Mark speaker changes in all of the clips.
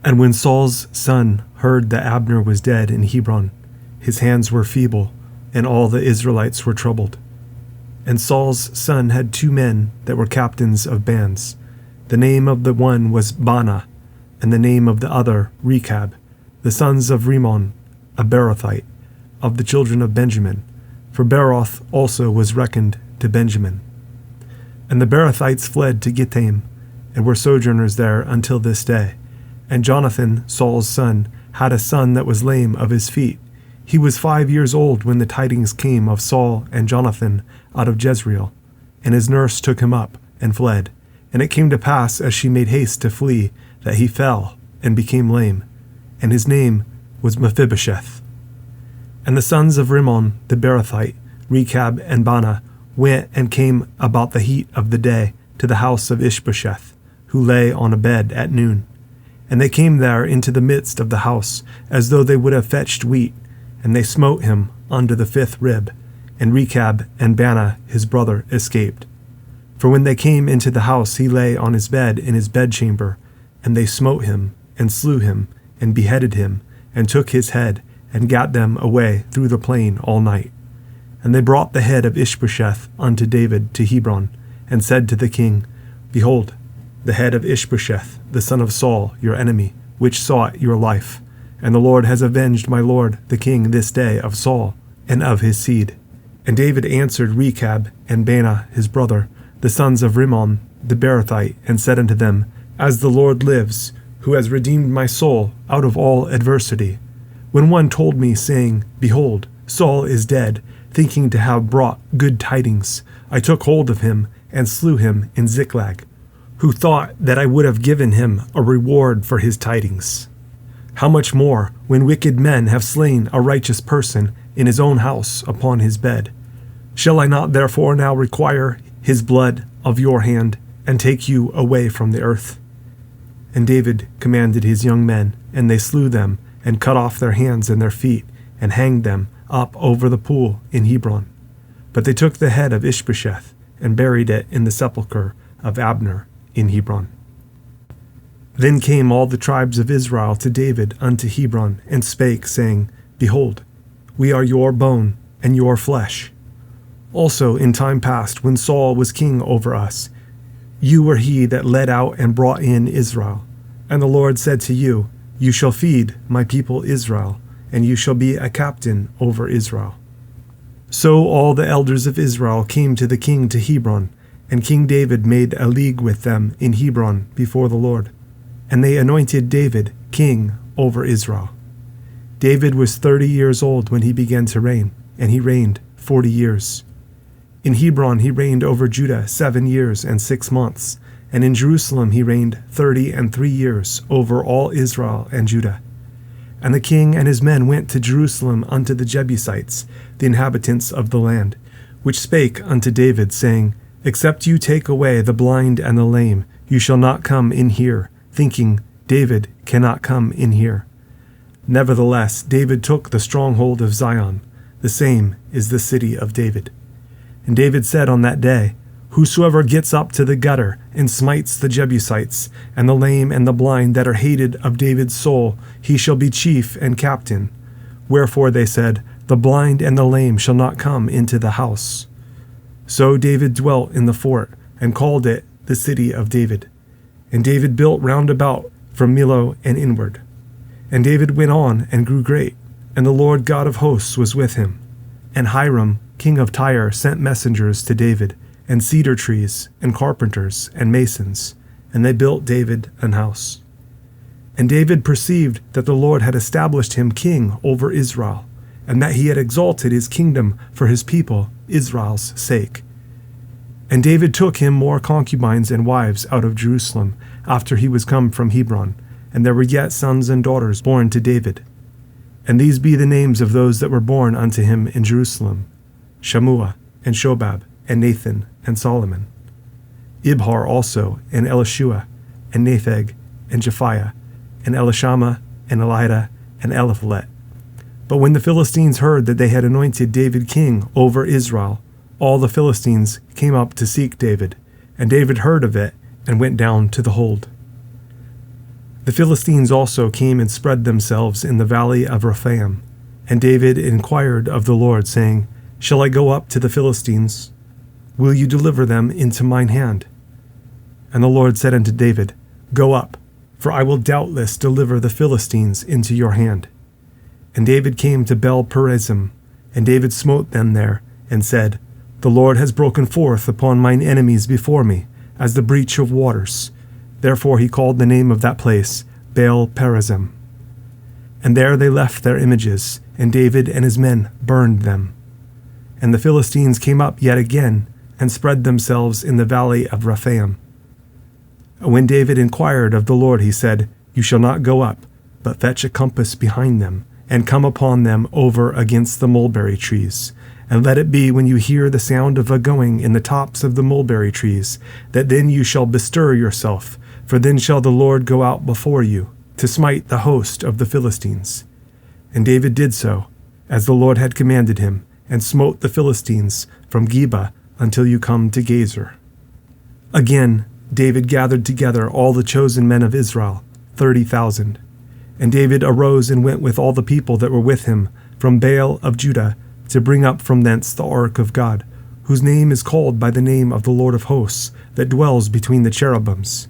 Speaker 1: And when Saul's son heard that Abner was dead in Hebron, his hands were feeble, and all the Israelites were troubled. And Saul's son had 2 men that were captains of bands. The name of the one was Baanah, and the name of the other Rechab, the sons of Rimmon, a Beerothite, of the children of Benjamin, for Beeroth also was reckoned to Benjamin. And the Beerothites fled to Gittaim, and were sojourners there until this day. And Jonathan, Saul's son, had a son that was lame of his feet. He was 5 years old when the tidings came of Saul and Jonathan out of Jezreel. And his nurse took him up and fled. And it came to pass, as she made haste to flee, that he fell and became lame. And his name was Mephibosheth. And the sons of Rimmon the Beerothite, Rechab and Baanah, went and came about the heat of the day to the house of Ishbosheth, who lay on a bed at noon. And they came there into the midst of the house, as though they would have fetched wheat, and they smote him under the 5th rib. And Rechab and Baanah his brother escaped. For when they came into the house, he lay on his bed in his bedchamber, and they smote him, and slew him, and beheaded him, and took his head, and gat them away through the plain all night. And they brought the head of Ishbosheth unto David to Hebron, and said to the king, Behold, the head of Ishbosheth, the son of Saul, your enemy, which sought your life. And the Lord has avenged my lord the king this day of Saul, and of his seed. And David answered Rechab and Baanah his brother, the sons of Rimmon the Beerothite, and said unto them, As the Lord lives, who has redeemed my soul out of all adversity, when one told me, saying, Behold, Saul is dead, thinking to have brought good tidings, I took hold of him, and slew him in Ziklag, who thought that I would have given him a reward for his tidings. How much more, when wicked men have slain a righteous person in his own house upon his bed? Shall I not therefore now require his blood of your hand, and take you away from the earth? And David commanded his young men, and they slew them, and cut off their hands and their feet, and hanged them up over the pool in Hebron. But they took the head of Ishbosheth, and buried it in the sepulchre of Abner in Hebron. Then came all the tribes of Israel to David unto Hebron, and spake, saying, Behold, we are your bone and your flesh. Also in time past, when Saul was king over us, you were he that led out and brought in Israel. And the Lord said to you, You shall feed my people Israel, and you shall be a captain over Israel. So all the elders of Israel came to the king to Hebron, and King David made a league with them in Hebron before the Lord. And they anointed David king over Israel. David was 30 years old when he began to reign, and he reigned 40 years. In Hebron he reigned over Judah 7 years and 6 months, and in Jerusalem he reigned 33 years over all Israel and Judah. And the king and his men went to Jerusalem unto the Jebusites, the inhabitants of the land, which spake unto David, saying, Except you take away the blind and the lame, you shall not come in here, thinking, David cannot come in here. Nevertheless, David took the stronghold of Zion. The same is the city of David. And David said on that day, Whosoever gets up to the gutter and smites the Jebusites, and the lame and the blind that are hated of David's soul, he shall be chief and captain. Wherefore they said, The blind and the lame shall not come into the house. So David dwelt in the fort, and called it the city of David. And David built round about from Millo and inward. And David went on and grew great, and the Lord God of hosts was with him. And Hiram, king of Tyre, sent messengers to David, and cedar trees, and carpenters, and masons, and they built David an house. And David perceived that the Lord had established him king over Israel, and that he had exalted his kingdom for his people, Israel's sake. And David took him more concubines and wives out of Jerusalem, after he was come from Hebron, and there were yet sons and daughters born to David. And these be the names of those that were born unto him in Jerusalem: Shammua, and Shobab, and Nathan, and Solomon. Ibhar also, and Elishua, and Napheg, and Japhiah, and Elishama, and Elida, and Eliphalet. But when the Philistines heard that they had anointed David king over Israel, all the Philistines came up to seek David, and David heard of it, and went down to the hold. The Philistines also came and spread themselves in the valley of Rephaim. And David inquired of the Lord, saying, Shall I go up to the Philistines? Will you deliver them into mine hand? And the Lord said unto David, Go up, for I will doubtless deliver the Philistines into your hand. And David came to Baal-perazim, and David smote them there, and said, The Lord has broken forth upon mine enemies before me, as the breach of waters. Therefore he called the name of that place Baal-perazim. And there they left their images, and David and his men burned them. And the Philistines came up yet again, and spread themselves in the valley of Rephaim. When David inquired of the Lord, he said, You shall not go up, but fetch a compass behind them, and come upon them over against the mulberry trees. And let it be when you hear the sound of a going in the tops of the mulberry trees, that then you shall bestir yourself, for then shall the Lord go out before you, to smite the host of the Philistines. And David did so, as the Lord had commanded him, and smote the Philistines from Geba until you come to Gazer. Again David gathered together all the chosen men of Israel, 30,000. And David arose and went with all the people that were with him from Baal of Judah to bring up from thence the ark of God, whose name is called by the name of the Lord of hosts, that dwells between the cherubims.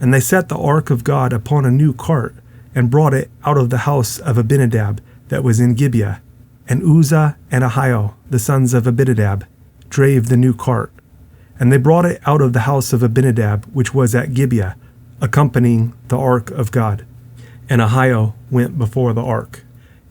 Speaker 1: And they set the ark of God upon a new cart, and brought it out of the house of Abinadab that was in Gibeah. And Uzzah and Ahio, the sons of Abinadab, drave the new cart. And they brought it out of the house of Abinadab, which was at Gibeah, accompanying the ark of God. And Ahio went before the ark.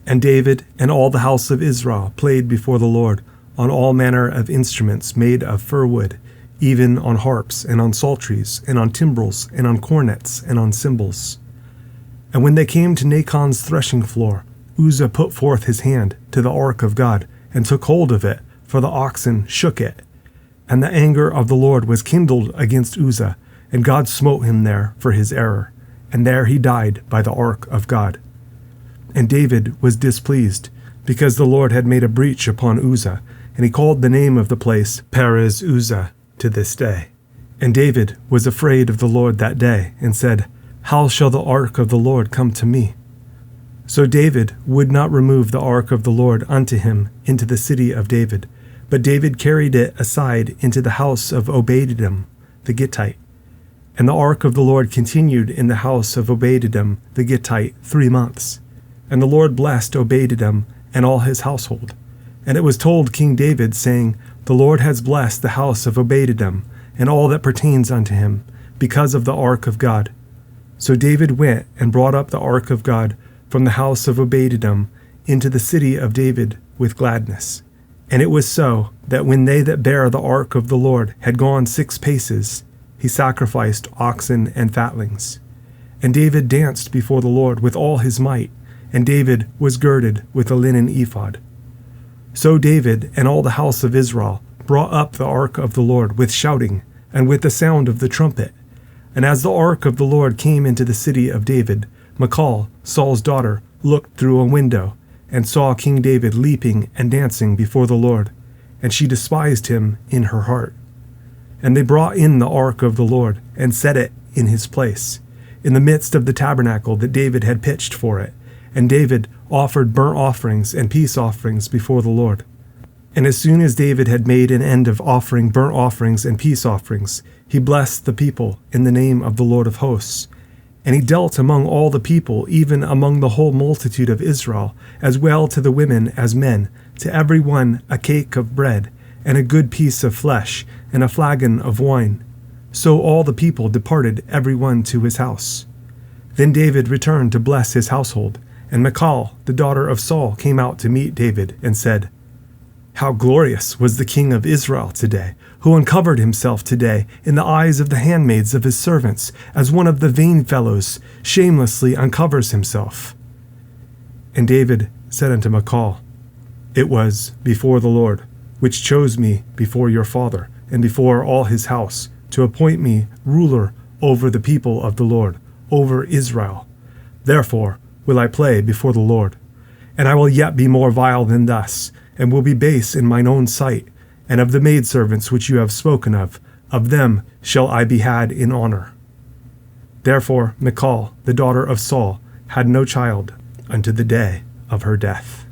Speaker 1: And David and all the house of Israel played before the Lord on all manner of instruments made of fir wood, even on harps, and on psalteries, and on timbrels, and on cornets, and on cymbals. And when they came to Nachon's threshing floor, Uzzah put forth his hand to the ark of God, and took hold of it, for the oxen shook it. And the anger of the Lord was kindled against Uzzah, and God smote him there for his error. And there he died by the ark of God. And David was displeased, because the Lord had made a breach upon Uzzah, and he called the name of the place Perez Uzzah to this day. And David was afraid of the Lord that day, and said, How shall the ark of the Lord come to me? So David would not remove the ark of the Lord unto him into the city of David, but David carried it aside into the house of Obed-edom the Gittite. And the ark of the Lord continued in the house of Obed-edom the Gittite 3 months. And the Lord blessed Obed-edom and all his household. And it was told King David, saying, The Lord has blessed the house of Obed-edom and all that pertains unto him, because of the ark of God. So David went and brought up the ark of God from the house of Obed-edom into the city of David with gladness. And it was so, that when they that bare the ark of the Lord had gone 6 paces, he sacrificed oxen and fatlings. And David danced before the Lord with all his might, and David was girded with a linen ephod. So David and all the house of Israel brought up the ark of the Lord with shouting, and with the sound of the trumpet. And as the ark of the Lord came into the city of David, Michal, Saul's daughter, looked through a window, and saw King David leaping and dancing before the Lord, and she despised him in her heart. And they brought in the ark of the Lord, and set it in his place, in the midst of the tabernacle that David had pitched for it. And David offered burnt offerings and peace offerings before the Lord. And as soon as David had made an end of offering burnt offerings and peace offerings, he blessed the people in the name of the Lord of hosts. And he dealt among all the people, even among the whole multitude of Israel, as well to the women as men, to every one a cake of bread, and a good piece of flesh, and a flagon of wine. So all the people departed every one to his house. Then David returned to bless his household, and Michal, the daughter of Saul, came out to meet David, and said, How glorious was the king of Israel today, who uncovered himself today in the eyes of the handmaids of his servants, as one of the vain fellows shamelessly uncovers himself. And David said unto Michal, It was before the Lord, which chose me before your father, and before all his house, to appoint me ruler over the people of the Lord, over Israel. Therefore will I play before the Lord. And I will yet be more vile than thus, and will be base in mine own sight. And of the maidservants which you have spoken of them shall I be had in honor. Therefore Michal, the daughter of Saul, had no child unto the day of her death.